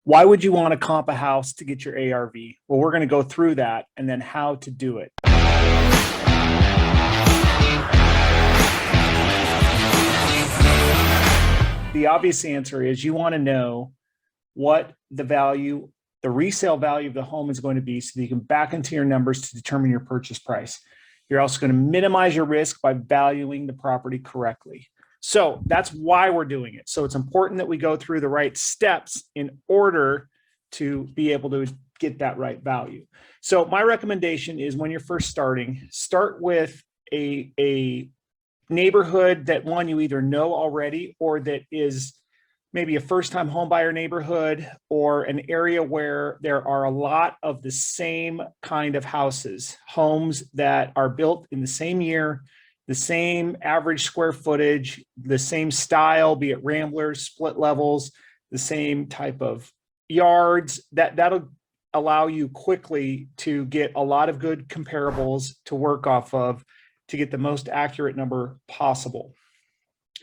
Why would you want to comp a house to get your ARV? Well, we're going to go through that and then how to do it. The obvious answer is you want to know what the resale value of the home is going to be so that you can back into your numbers to determine your purchase price. You're also going to minimize your risk by valuing the property correctly. So that's why we're doing it. So it's important that we go through the right steps in order to be able to get that right value. So my recommendation is when you're first starting, start with a neighborhood that one you either know already or that is maybe a first-time homebuyer neighborhood or an area where there are a lot of the same kind of homes that are built in the same year, the same average square footage, the same style, be it ramblers, split levels, the same type of yards. That'll allow you quickly to get a lot of good comparables to work off of to get the most accurate number possible.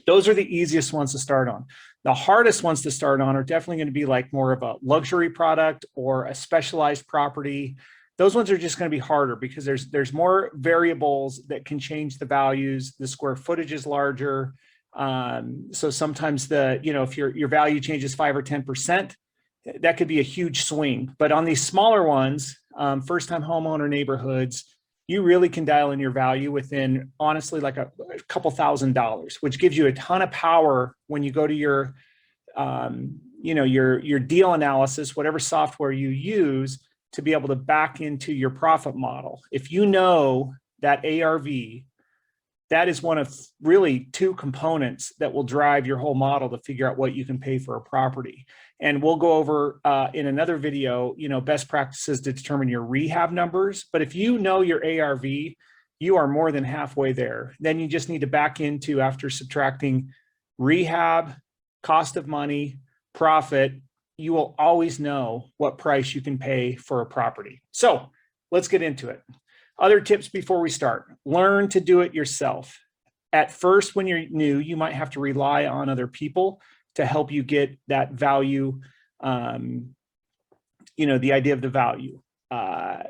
Those are the easiest ones to start on. The hardest ones to start on are definitely going to be like more of a luxury product or a specialized property. Those ones are just going to be harder because there's more variables that can change the values. The square footage is larger. So sometimes if your value changes 5 or 10%, that could be a huge swing. But on these smaller ones, first-time homeowner neighborhoods, you really can dial in your value within, honestly, like a couple $1,000s, which gives you a ton of power when you go to your deal analysis, whatever software you use, to be able to back into your profit model. If you know that ARV, that is one of really two components that will drive your whole model to figure out what you can pay for a property. And we'll go over in another video, best practices to determine your rehab numbers. But if you know your ARV, you are more than halfway there. Then you just need to back into, after subtracting rehab, cost of money, profit, you will always know what price you can pay for a property. So let's get into it. Other tips before we start: learn to do it yourself. At first, when you're new, you might have to rely on other people to help you get that value, the idea of the value.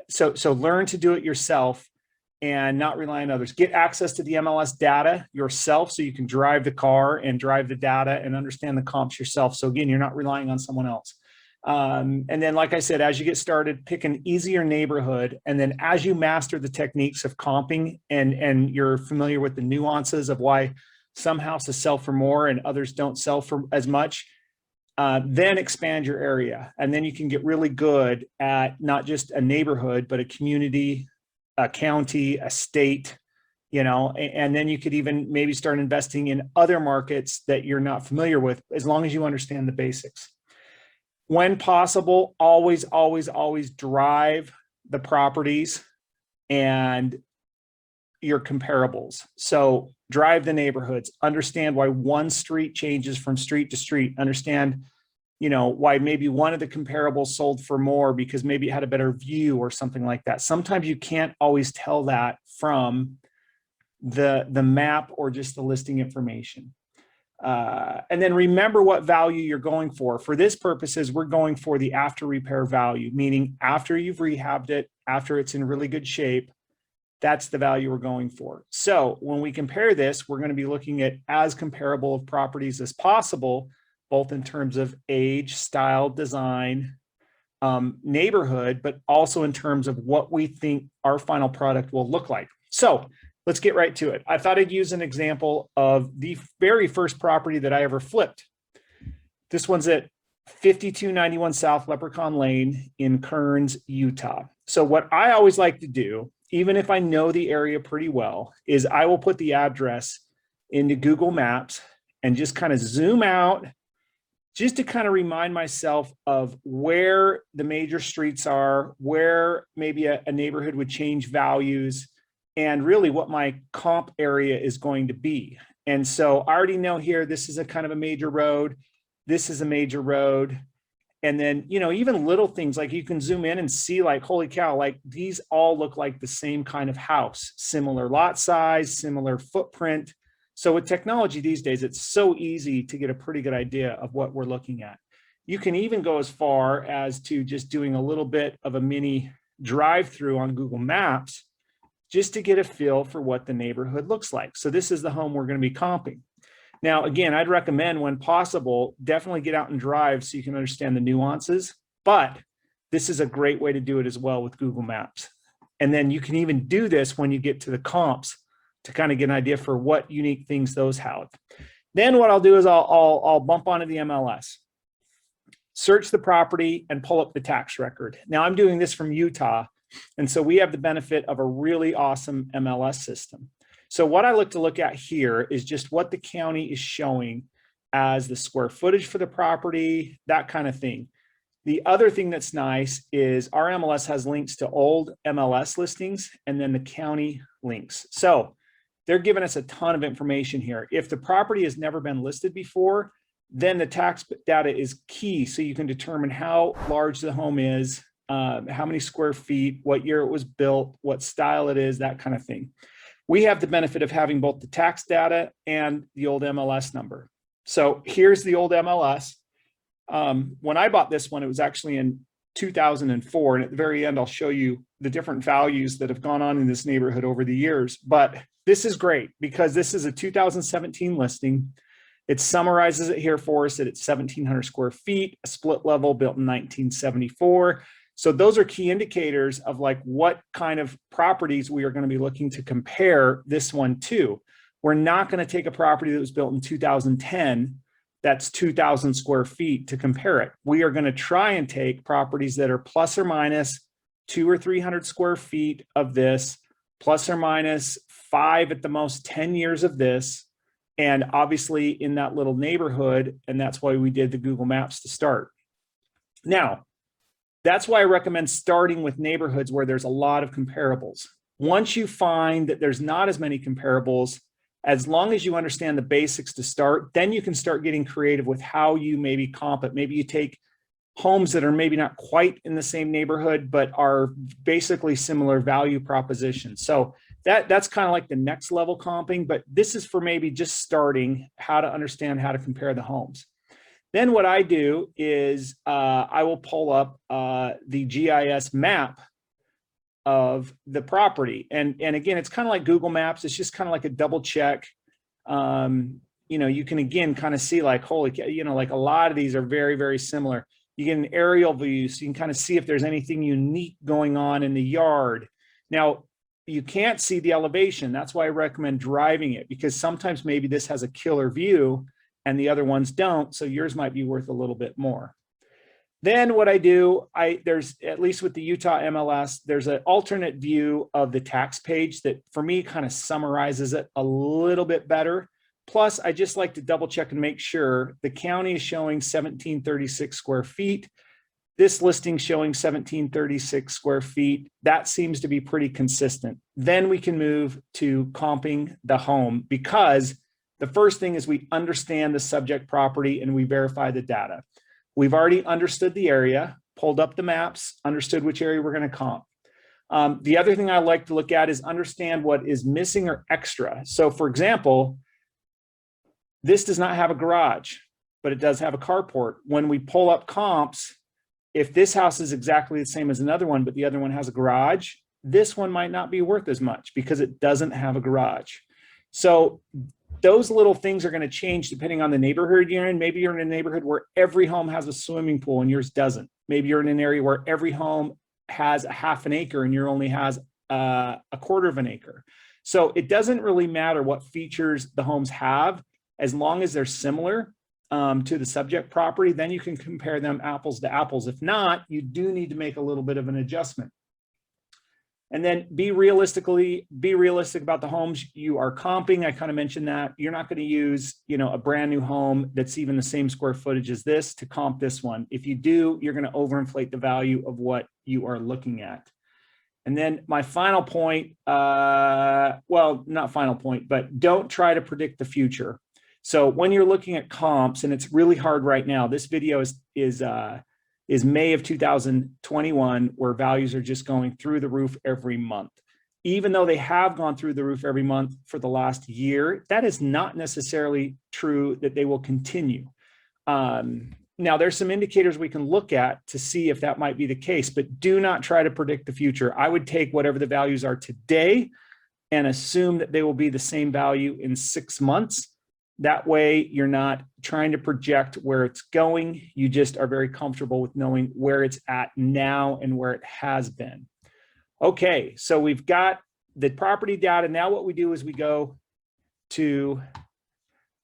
So learn to do it yourself and not rely on others. Get access to the MLS data yourself so you can drive the car and drive the data and understand the comps yourself. So again, you're not relying on someone else. And then, like I said, as you get started, pick an easier neighborhood. And then as you master the techniques of comping and you're familiar with the nuances of why some houses sell for more and others don't sell for as much, then expand your area. And then you can get really good at not just a neighborhood, but a community, a county, a state, and then you could even maybe start investing in other markets that you're not familiar with, as long as you understand the basics. When possible, always, always, always drive the properties and your comparables. So drive the neighborhoods, understand why one street changes from street to street, understand, why maybe one of the comparables sold for more because maybe it had a better view or something like that. Sometimes you can't always tell that from the map or just the listing information. And then remember what value you're going for. For this purposes, we're going for the after repair value, meaning after you've rehabbed it, after it's in really good shape, that's the value we're going for. So when we compare this, we're going to be looking at as comparable of properties as possible, both in terms of age, style, design, neighborhood, but also in terms of what we think our final product will look like. So let's get right to it. I thought I'd use an example of the very first property that I ever flipped. This one's at 5291 South Leprechaun Lane in Kearns, Utah. So what I always like to do, even if I know the area pretty well, is I will put the address into Google Maps and just kind of zoom out, just to kind of remind myself of where the major streets are, where maybe a neighborhood would change values, and really what my comp area is going to be. And so I already know here, this is a kind of a major road. This is a major road. And then, even little things like you can zoom in and see like, holy cow, like these all look like the same kind of house, similar lot size, similar footprint. So with technology these days, it's so easy to get a pretty good idea of what we're looking at. You can even go as far as to just doing a little bit of a mini drive-through on Google Maps just to get a feel for what the neighborhood looks like. So this is the home we're going to be comping. Now, again, I'd recommend when possible, definitely get out and drive so you can understand the nuances, but this is a great way to do it as well with Google Maps. And then you can even do this when you get to the comps to kind of get an idea for what unique things those have. Then what I'll do is I'll bump onto the MLS, search the property, and pull up the tax record. Now I'm doing this from Utah, and so we have the benefit of a really awesome MLS system. So what I look at here is just what the county is showing as the square footage for the property, that kind of thing. The other thing that's nice is our MLS has links to old MLS listings and then the county links. So they're giving us a ton of information here. If the property has never been listed before, then the tax data is key. So you can determine how large the home is, how many square feet, what year it was built, what style it is, that kind of thing. We have the benefit of having both the tax data and the old MLS number. So here's the old MLS. When I bought this one, it was actually in 2004. And at the very end, I'll show you the different values that have gone on in this neighborhood over the years. But this is great because this is a 2017 listing. It summarizes it here for us that it's 1,700 square feet, a split level built in 1974. So those are key indicators of like what kind of properties we are going to be looking to compare this one to. We're not going to take a property that was built in 2010 that's 2,000 square feet to compare it. We are going to try and take properties that are plus or minus 200 or 300 square feet of this, plus or minus 5 at the most 10 years of this, and obviously in that little neighborhood, and that's why we did the Google Maps to start. Now, that's why I recommend starting with neighborhoods where there's a lot of comparables. Once you find that there's not as many comparables, as long as you understand the basics to start, then you can start getting creative with how you maybe comp it. Maybe you take homes that are maybe not quite in the same neighborhood, but are basically similar value propositions. So that's kind of like the next level comping, but this is for maybe just starting how to understand how to compare the homes. Then what I do is I will pull up the GIS map of the property. And again, it's kind of like Google Maps. It's just kind of like a double check. You know, you can again kind of see like, holy, you know, like a lot of these are very, very similar. You get an aerial view, so you can kind of see if there's anything unique going on in the yard. Now, you can't see the elevation. That's why I recommend driving it, because sometimes maybe this has a killer view and the other ones don't. So yours might be worth a little bit more. Then what I do, there's, at least with the Utah MLS, there's an alternate view of the tax page that for me kind of summarizes it a little bit better. Plus, I just like to double check and make sure the county is showing 1,736 square feet. This listing showing 1,736 square feet. That seems to be pretty consistent. Then we can move to comping the home, because the first thing is we understand the subject property and we verify the data. We've already understood the area, pulled up the maps, understood which area we're going to comp. The other thing I like to look at is understand what is missing or extra. So for example, this does not have a garage, but it does have a carport. When we pull up comps, if this house is exactly the same as another one, but the other one has a garage, this one might not be worth as much because it doesn't have a garage. So those little things are going to change depending on the neighborhood you're in. Maybe you're in a neighborhood where every home has a swimming pool and yours doesn't. Maybe you're in an area where every home has a half an acre and yours only has a quarter of an acre. So it doesn't really matter what features the homes have, as long as they're similar to the subject property, then you can compare them apples to apples. If not, you do need to make a little bit of an adjustment. And then be realistic about the homes you are comping. I kind of mentioned that you're not going to use, you know, a brand new home that's even the same square footage as this to comp this one. If you do, you're going to overinflate the value of what you are looking at. And then my final point, well, not final point, but don't try to predict the future. So when you're looking at comps, and it's really hard right now, this video is May of 2021, where values are just going through the roof every month. Even though they have gone through the roof every month for the last year, that is not necessarily true that they will continue. Now, there's some indicators we can look at to see if that might be the case, but do not try to predict the future. I would take whatever the values are today and assume that they will be the same value in 6 months. That way, you're not trying to project where it's going. You just are very comfortable with knowing where it's at now and where it has been. Okay, so we've got the property data. Now what we do is we go to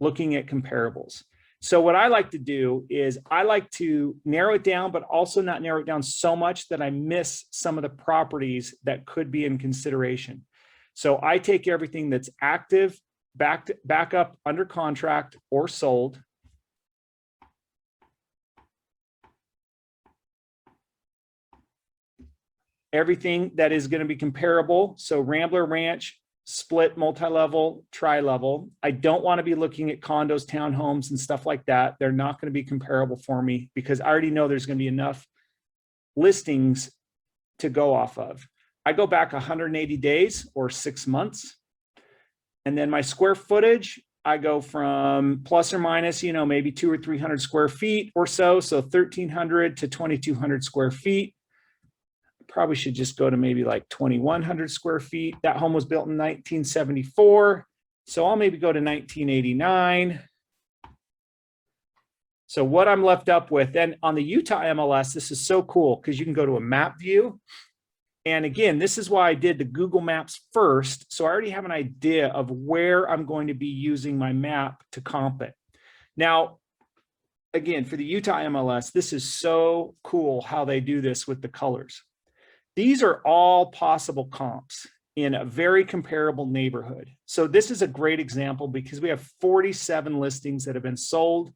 looking at comparables. So what I like to do is I like to narrow it down, but also not narrow it down so much that I miss some of the properties that could be in consideration. So I take everything that's active, back up, under contract, or sold. Everything that is going to be comparable. So Rambler, Ranch, split, multi-level, tri-level. I don't want to be looking at condos, townhomes, and stuff like that. They're not going to be comparable for me because I already know there's going to be enough listings to go off of. I go back 180 days or 6 months. And then my square footage, I go from plus or minus, maybe 200 or 300 square feet or so. So 1,300 to 2,200 square feet. Probably should just go to maybe like 2,100 square feet. That home was built in 1974. So I'll maybe go to 1989. So what I'm left up with, and on the Utah MLS, this is so cool because you can go to a map view. And again, this is why I did the Google Maps first. So I already have an idea of where I'm going to be using my map to comp it. Now, again, for the Utah MLS, this is so cool how they do this with the colors. These are all possible comps in a very comparable neighborhood. So this is a great example because we have 47 listings that have been sold,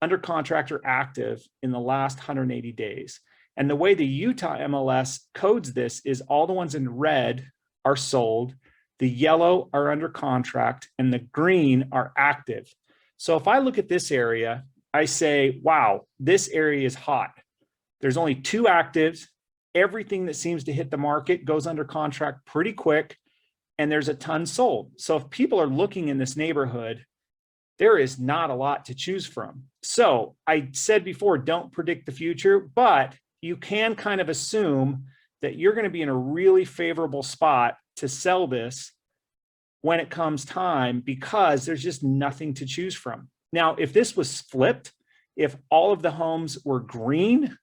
under contract, or active in the last 180 days. And the way the Utah MLS codes this is all the ones in red are sold, the yellow are under contract, and the green are active. So if I look at this area, I say, wow, this area is hot. There's only 2 actives. Everything that seems to hit the market goes under contract pretty quick, and there's a ton sold. So if people are looking in this neighborhood, there is not a lot to choose from. So I said before, don't predict the future, but you can kind of assume that you're going to be in a really favorable spot to sell this when it comes time because there's just nothing to choose from. Now, if this was flipped, if all of the homes were green,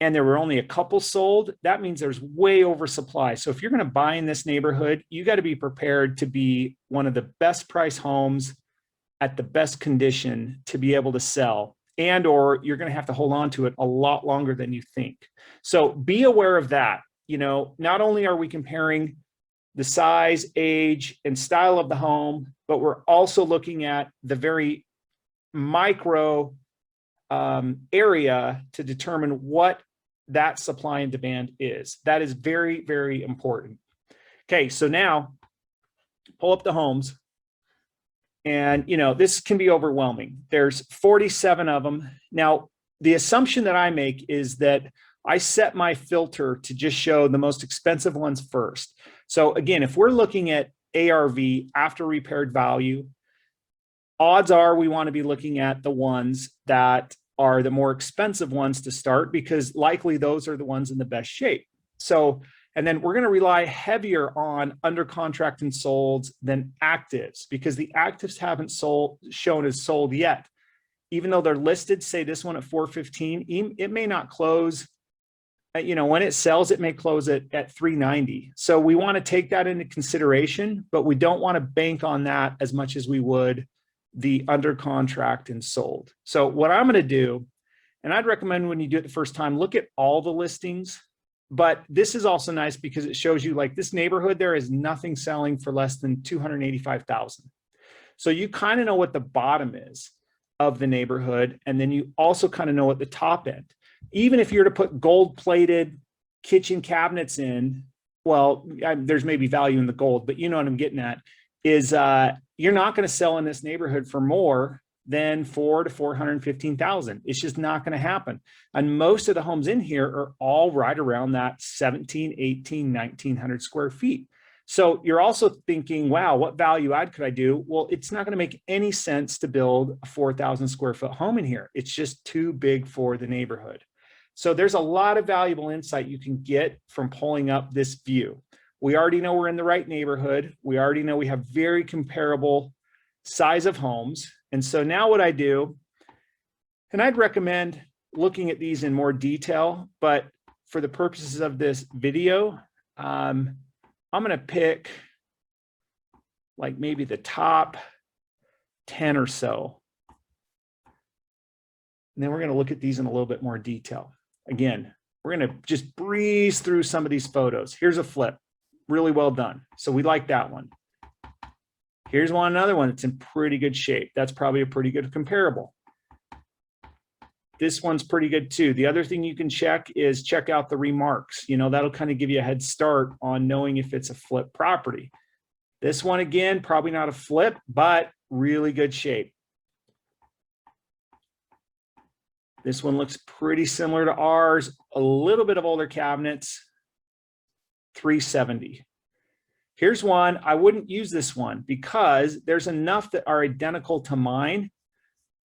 and there were only a couple sold, that means there's way oversupply. So if you're going to buy in this neighborhood, you got to be prepared to be one of the best price homes at the best condition to be able to sell, and or you're going to have to hold on to it a lot longer than you think. So be aware of that. Not only are we comparing the size, age, and style of the home, but we're also looking at the very micro area to determine what that supply and demand is. That is very, very important. Okay, so now pull up the homes. And, this can be overwhelming. There's 47 of them. Now, the assumption that I make is that I set my filter to just show the most expensive ones first. So again, if we're looking at ARV, after repaired value, odds are we want to be looking at the ones that are the more expensive ones to start because likely those are the ones in the best shape. So, and then we're going to rely heavier on under contract and solds than actives because the actives haven't shown as sold yet. Even though they're listed, say this one at 415, it may not close. When it sells, it may close at 390. So we want to take that into consideration, but we don't want to bank on that as much as we would the under contract and sold. So what I'm going to do, and I'd recommend when you do it the first time, look at all the listings, but this is also nice because it shows you like this neighborhood, there is nothing selling for less than 285,000. So you kind of know what the bottom is of the neighborhood. And then you also kind of know what the top end, even if you're to put gold plated kitchen cabinets in, well, there's maybe value in the gold, but you know what I'm getting at is, you're not going to sell in this neighborhood for more than 400 to 415,000. It's just not going to happen. And most of the homes in here are all right around that 17, 18, 1900 square feet. So you're also thinking, wow, what value add could I do? Well, it's not going to make any sense to build a 4,000 square foot home in here. It's just too big for the neighborhood. So there's a lot of valuable insight you can get from pulling up this view. We already know we're in the right neighborhood. We already know we have very comparable size of homes. And so now what I do, and I'd recommend looking at these in more detail, but for the purposes of this video, I'm going to pick like maybe the top 10 or so. And then we're going to look at these in a little bit more detail. Again, we're going to just breeze through some of these photos. Here's a flip. Really well done. So we like that one. Here's another one that's in pretty good shape. That's probably a pretty good comparable. This one's pretty good too. The other thing you can check is check out the remarks. You know, that'll kind of give you a head start on knowing if it's a flip property. This one, again, probably not a flip, but really good shape. This one looks pretty similar to ours, a little bit of older cabinets, 370. Here's one, I wouldn't use this one because there's enough that are identical to mine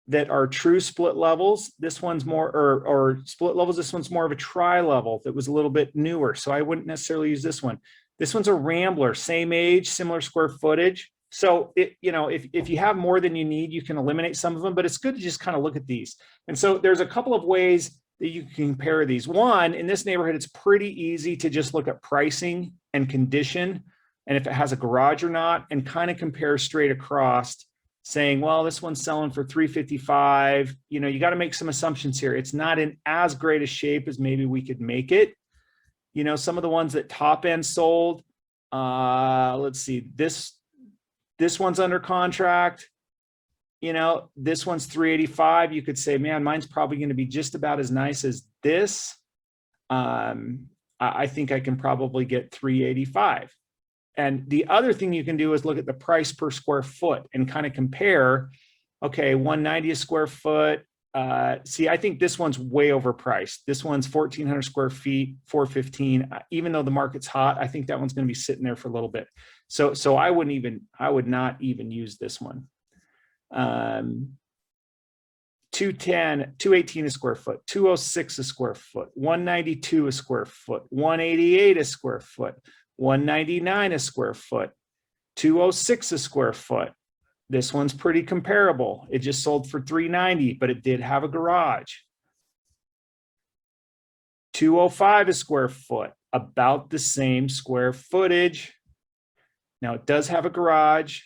that are true split levels. This one's more, or split levels, this one's more of a tri-level that was a little bit newer. So I wouldn't necessarily use this one. This one's a rambler, same age, similar square footage. So you know, if you have more than you need, you can eliminate some of them, but it's good to just kind of look at these. And so there's a couple of ways that you can compare these. One, in this neighborhood, it's pretty easy to just look at pricing and condition, and if it has a garage or not, and kind of compare straight across, saying, well, this one's selling for 355. You know, you got to make some assumptions here. It's not in as great a shape as maybe we could make it. You know, some of the ones that top end sold, let's see, this one's under contract. You know, this one's 385. You could say, man, mine's probably going to be just about as nice as this. I think I can probably get 385. And the other thing you can do is look at the price per square foot and kind of compare, okay, 190 a square foot. See, I think this one's way overpriced. This one's 1,400 square feet, 415. Even though the market's hot, I think that one's going to be sitting there for a little bit. So I would not even use this one. 218 a square foot, 206 a square foot, 192 a square foot, 188 a square foot, 199 a square foot, 206 a square foot. This one's pretty comparable. It just sold for 390, but it did have a garage. 205 a square foot, about the same square footage. Now it does have a garage.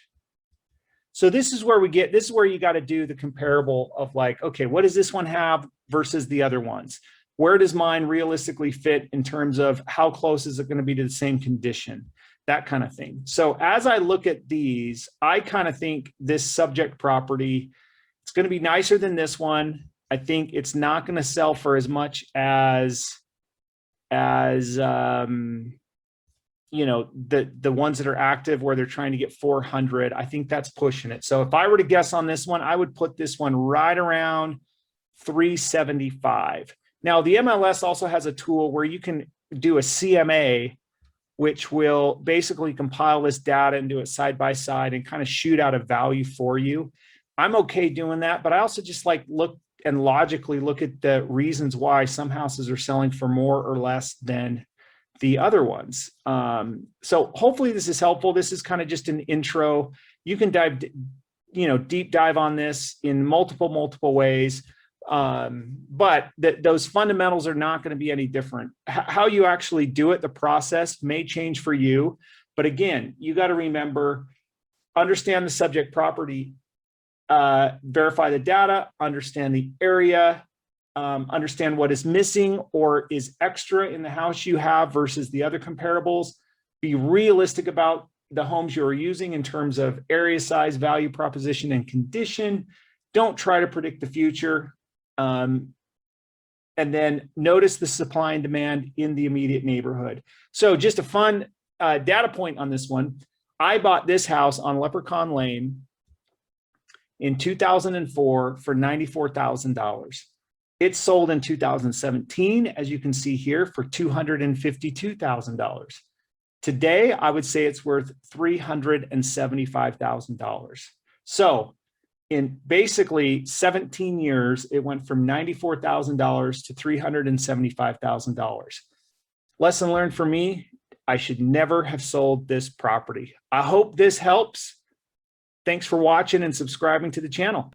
So this is where you got to do the comparable of like, okay, what does this one have versus the other ones? Where does mine realistically fit in terms of how close is it going to be to the same condition? That kind of thing. So as I look at these, I kind of think this subject property, it's going to be nicer than this one. I think it's not going to sell for as much as you know, the ones that are active where they're trying to get 400. I think that's pushing it. So if I were to guess on this one, I would put this one right around 375. Now, the MLS also has a tool where you can do a CMA, which will basically compile this data and do it side by side and kind of shoot out a value for you. I'm okay doing that, but I also just like look and logically look at the reasons why some houses are selling for more or less than the other ones. So hopefully this is helpful. This is kind of just an intro. You can dive, you know, deep dive on this in multiple ways. But those fundamentals are not going to be any different. How you actually do it, the process may change for you. But again, you got to remember, understand the subject property, verify the data, understand the area, understand what is missing or is extra in the house you have versus the other comparables. Be realistic about the homes you're using in terms of area size, value proposition, and condition. Don't try to predict the future. And then notice the supply and demand in the immediate neighborhood. So just a fun data point on this one. I bought this house on Leprechaun Lane in 2004 for $94,000. It sold in 2017, as you can see here, for $252,000. Today, I would say it's worth $375,000. So in basically 17 years, it went from $94,000 to $375,000. Lesson learned for me, I should never have sold this property. I hope this helps. Thanks for watching and subscribing to the channel.